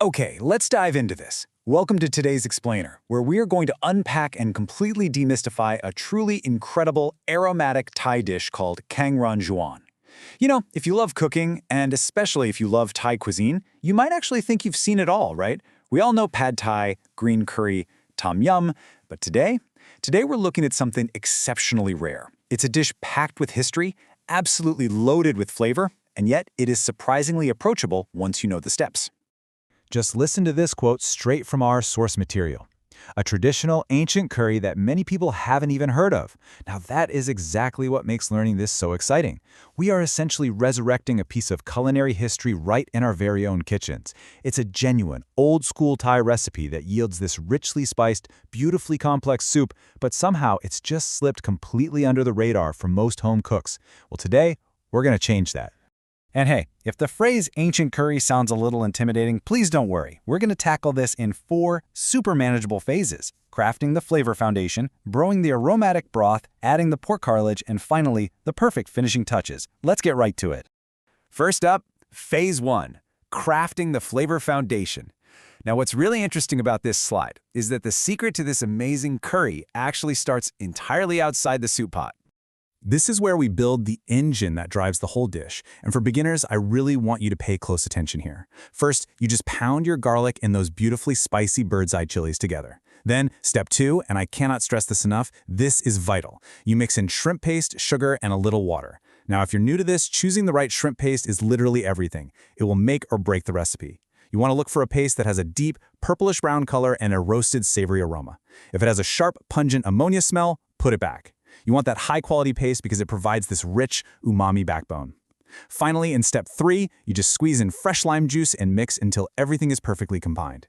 Okay, let's dive into this. Welcome to today's Explainer, where we are going to unpack and completely demystify a truly incredible aromatic Thai dish called Gaeng Ranjuan. You know, if you love cooking, and especially if you love Thai cuisine, you might actually think you've seen it all, right? We all know pad Thai, green curry, tom yum, but today we're looking at something exceptionally rare. It's a dish packed with history, absolutely loaded with flavor, and yet it is surprisingly approachable once you know the steps. Just listen to this quote straight from our source material. A traditional ancient curry that many people haven't even heard of. Now that is exactly what makes learning this so exciting. We are essentially resurrecting a piece of culinary history right in our very own kitchens. It's a genuine, old-school Thai recipe that yields this richly spiced, beautifully complex soup, but somehow it's just slipped completely under the radar for most home cooks. Well, today, we're going to change that. And hey, if the phrase ancient curry sounds a little intimidating, please don't worry. We're going to tackle this in 4 super manageable phases: crafting the flavor foundation, brewing the aromatic broth, adding the pork cartilage, and finally, the perfect finishing touches. Let's get right to it. First up, Phase 1, crafting the flavor foundation. Now, what's really interesting about this slide is that the secret to this amazing curry actually starts entirely outside the soup pot. This is where we build the engine that drives the whole dish. And for beginners, I really want you to pay close attention here. First, you just pound your garlic and those beautifully spicy bird's eye chilies together. Then, step 2, and I cannot stress this enough, this is vital. You mix in shrimp paste, sugar, and a little water. Now, if you're new to this, choosing the right shrimp paste is literally everything. It will make or break the recipe. You want to look for a paste that has a deep, purplish-brown color and a roasted, savory aroma. If it has a sharp, pungent ammonia smell, put it back. You want that high-quality paste because it provides this rich, umami backbone. Finally, in step 3, you just squeeze in fresh lime juice and mix until everything is perfectly combined.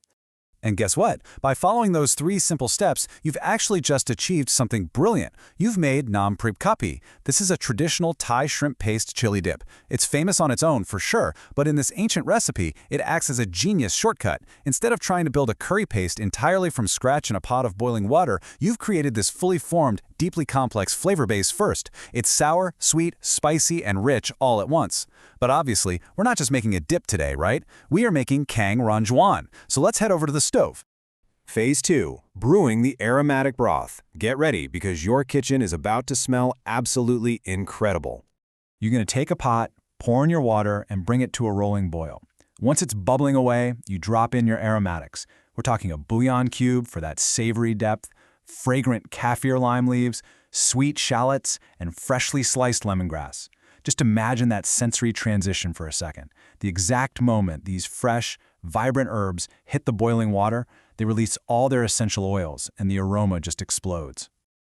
And guess what? By following those 3 simple steps, you've actually just achieved something brilliant. You've made Prik Kapi. This is a traditional Thai shrimp paste chili dip. It's famous on its own, for sure, but in this ancient recipe, it acts as a genius shortcut. Instead of trying to build a curry paste entirely from scratch in a pot of boiling water, you've created this fully formed, deeply complex flavor base first. It's sour, sweet, spicy, and rich all at once. But obviously, we're not just making a dip today, right? We are making Gaeng Ranjuan. So let's head over to the stove. Phase 2, brewing the aromatic broth. Get ready because your kitchen is about to smell absolutely incredible. You're going to take a pot, pour in your water, and bring it to a rolling boil. Once it's bubbling away, you drop in your aromatics. We're talking a bouillon cube for that savory depth, fragrant kaffir lime leaves, sweet shallots, and freshly sliced lemongrass. Just imagine that sensory transition for a second. The exact moment these fresh, vibrant herbs hit the boiling water, they release all their essential oils, and the aroma just explodes.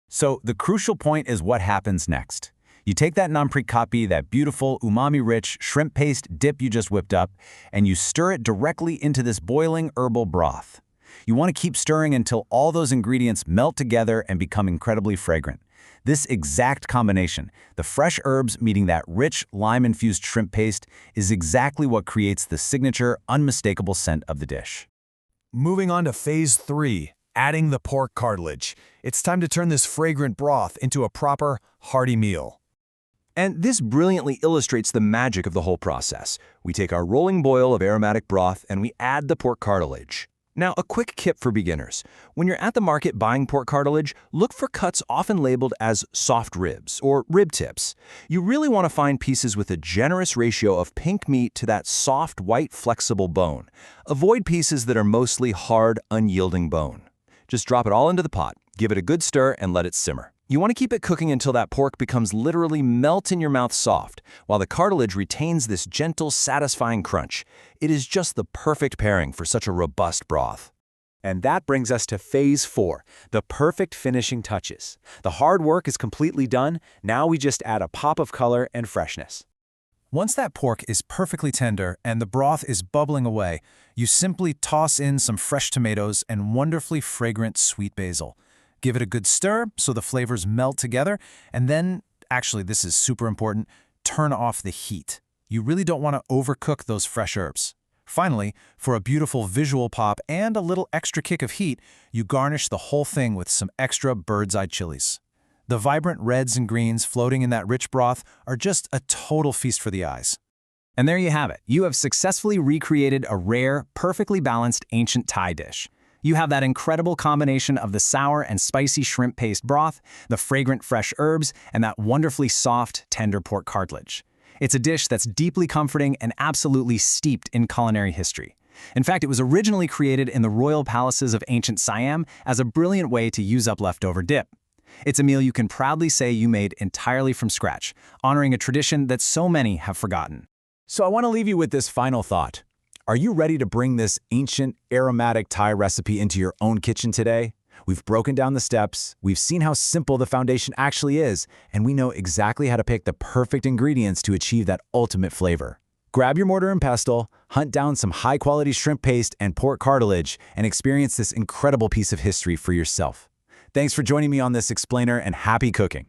So the crucial point is what happens next. You take that Prik Kapi, that beautiful, umami-rich shrimp paste dip you just whipped up, and you stir it directly into this boiling herbal broth. You want to keep stirring until all those ingredients melt together and become incredibly fragrant. This exact combination, the fresh herbs meeting that rich, lime-infused shrimp paste, is exactly what creates the signature, unmistakable scent of the dish. Moving on to Phase 3, adding the pork cartilage. It's time to turn this fragrant broth into a proper, hearty meal. And this brilliantly illustrates the magic of the whole process. We take our rolling boil of aromatic broth and we add the pork cartilage. Now, a quick tip for beginners. When you're at the market buying pork cartilage, look for cuts often labeled as soft ribs or rib tips. You really want to find pieces with a generous ratio of pink meat to that soft, white, flexible bone. Avoid pieces that are mostly hard, unyielding bone. Just drop it all into the pot, give it a good stir, and let it simmer. You want to keep it cooking until that pork becomes literally melt-in-your-mouth soft, while the cartilage retains this gentle, satisfying crunch. It is just the perfect pairing for such a robust broth. And that brings us to Phase 4, the perfect finishing touches. The hard work is completely done, now we just add a pop of color and freshness. Once that pork is perfectly tender and the broth is bubbling away, you simply toss in some fresh tomatoes and wonderfully fragrant sweet basil. Give it a good stir so the flavors melt together, and then, actually this is super important, turn off the heat. You really don't want to overcook those fresh herbs. Finally, for a beautiful visual pop and a little extra kick of heat, you garnish the whole thing with some extra bird's eye chilies. The vibrant reds and greens floating in that rich broth are just a total feast for the eyes. And there you have it. You have successfully recreated a rare, perfectly balanced ancient Thai dish. You have that incredible combination of the sour and spicy shrimp paste broth, the fragrant fresh herbs, and that wonderfully soft, tender pork cartilage. It's a dish that's deeply comforting and absolutely steeped in culinary history. In fact, it was originally created in the royal palaces of ancient Siam as a brilliant way to use up leftover dip. It's a meal you can proudly say you made entirely from scratch, honoring a tradition that so many have forgotten. So I want to leave you with this final thought. Are you ready to bring this ancient, aromatic Thai recipe into your own kitchen today? We've broken down the steps, we've seen how simple the foundation actually is, and we know exactly how to pick the perfect ingredients to achieve that ultimate flavor. Grab your mortar and pestle, hunt down some high-quality shrimp paste and pork cartilage, and experience this incredible piece of history for yourself. Thanks for joining me on this explainer, and happy cooking!